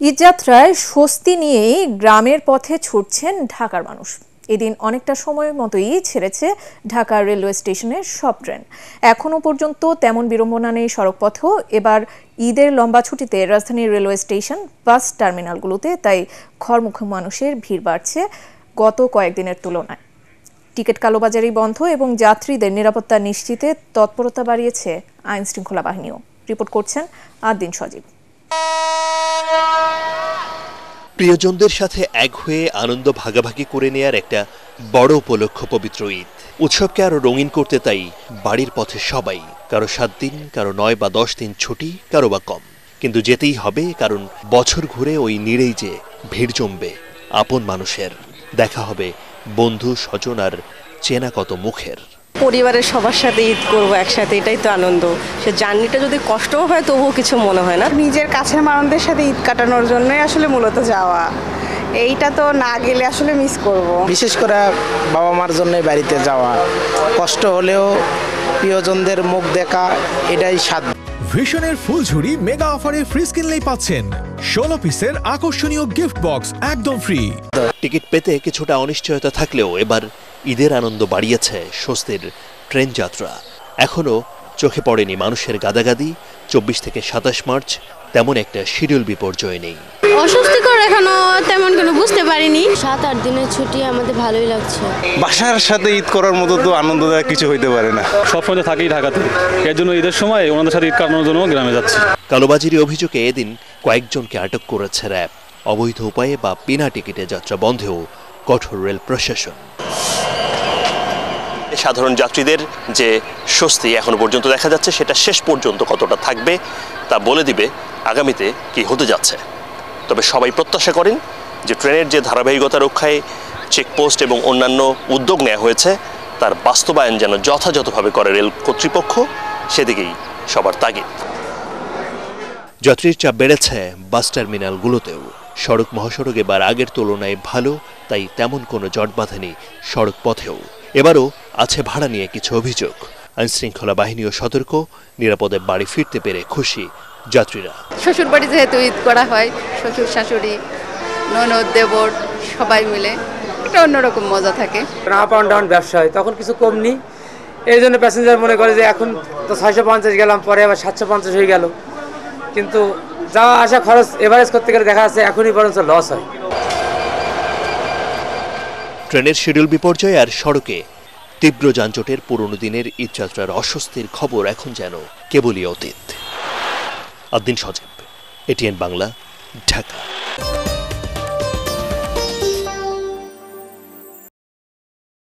ঈদযাত্রায় স্বস্তি নিয়েই গ্রামের পথে ছুটছেন ঢাকার মানুষ। এদিন অনেকটা সময়ের মতোই ছেড়েছে ঢাকা রেলওয়ে স্টেশনের সব ট্রেন। এখনও পর্যন্ত তেমন বিড়ম্বনা নেই সড়কপথেও। এবার ঈদের লম্বা ছুটিতে রাজধানীর রেলওয়ে স্টেশন, বাস টার্মিনালগুলোতে তাই ঘরমুখী মানুষের ভিড় বাড়ছে গত কয়েকদিনের তুলনায়। টিকিট কালোবাজারি বন্ধ এবং যাত্রীদের নিরাপত্তা নিশ্চিতে তৎপরতা বাড়িয়েছে আইনশৃঙ্খলা বাহিনীও। রিপোর্ট করছেন আদ্দিন সজীব। প্রিয়জনদের সাথে এক হয়ে আনন্দ ভাগাভাগি করে নেয়ার একটা বড় উপলক্ষ পবিত্র ঈদ। উৎসবকে আরো রঙিন করতে তাই বাড়ির পথে সবাই, কারো 7 দিন, কারো 9 বা 10 দিন ছুটি, কারো বা কম, কিন্তু যেতেই হবে, কারণ বছর ঘুরে ওই নিরেই যে ভিড় জমবে আপন মানুষের, দেখা হবে বন্ধু স্বজন আর চেনা কত মুখের। পরিবারের সবার সাথে ঈদ করবো একসাথে, এটাই তো আনন্দ। সে জার্নিটা যদি কষ্টও হয় তবুও কিছু মনে হয় না। নিজের কাছের মানুষদের সাথে ঈদ কাটানোর জন্যই আসলে মূলত যাওয়া। এইটা তো না গেলে আসলে মিস করব। বিশেষ করে বাবা মার জন্য বাড়িতে যাওয়া, কষ্ট হলেও প্রিয়জনদের মুখ দেখা, এটাই স্বাদ। ভিশনের ফুলঝুরি মেগা অফারে ফ্রিজ কিনলেই পাচ্ছেন 16 পিসের আকর্ষণীয় গিফট বক্স একদম ফ্রি। টিকিট পেতে কিছুটা অনিশ্চয়তা থাকলেও এবার ঈদের আনন্দ বাড়িয়েছে স্বস্তির ট্রেন যাত্রা। এখনো চোখে পড়েনি মানুষের গাদাগাদি। 24 থেকে 27 মার্চ তেমন একটা শিডিউল বিপর্যয় নেই। অস্বস্তিকর এখনো তেমন কোনো বুঝতে পারিনি। 7-8 দিনের ছুটি আমাদের ভালোই লাগছে। বাসার সাথে ঈদ করার মতো তো আনন্দদায়ক কিছু হইতে পারে না। সবসময় থাকি ঢাকাতে, এর জন্য ঈদের সময় ওনাদের সাথে ঈদ কাটানোর জন্য গ্রামে যাচ্ছি। কালোবাজারি অভিযোগে এদিন কয়েকজনকে আটক করেছে র্যাব। অবৈধ উপায়ে বা বিনা টিকিটে যাত্রা বন্ধেও কঠোর রেল প্রশাসন। সাধারণ যাত্রীদের যে স্বস্তি এখনো পর্যন্ত দেখা যাচ্ছে, সেটা শেষ পর্যন্ত কতটা থাকবে তা বলে দিবে আগামীতে কি হতে যাচ্ছে। তবে সবাই প্রত্যাশা করেন যে ট্রেনের যে ধারাবাহিকতা রক্ষায় চেকপোস্ট এবং অন্যান্য উদ্যোগ নেওয়া হয়েছে তার বাস্তবায়ন যেন যথাযথভাবে করে রেল কর্তৃপক্ষ, সেদিকেই সবার তাগিদ। যাত্রীর চাপ বেড়েছে বাস টার্মিনালগুলোতেও। সড়ক মহাসড়ক এবার আগের তুলনায় ভালো, তাই তেমন কোনো জট বাঁধেনি সড়ক পথেও। এবারও আছে ভাড়া নিয়ে কিছু অভিযোগ। আইনশৃঙ্খলা বাহিনীও সতর্ক, নিরাপদে বাড়ি ফিরতে পেরে খুশি যাত্রীরা। শ্বশুর বাড়ি যেহেতু ঈদ করা হয়, শ্বশুর শাশুড়ি ননদ দেবর সবাই মিলে একটা অন্যরকম মজা থাকে। আপ অ্যান্ড ডাউন ব্যবসা হয়, তখন কিছু কম নেই। এই জন্য প্যাসেঞ্জার মনে করে যে এখন তো 650 গেলাম, পরে আবার 750 হয়ে গেল, কিন্তু যাওয়া আসা খরচ এভারেজ করতে গেলে দেখা যাচ্ছে এখনই বরঞ্চ লস হয়। ট্রেনের শিডিউল বিপর্যয় আর সড়কে তীব্র যানজটের পুরনো দিনের ঈদযাত্রার অস্বস্তির খবর এখন যেন কেবলই অতীত। আদ্দিন সজীব, এটিএন বাংলা, ঢাকা।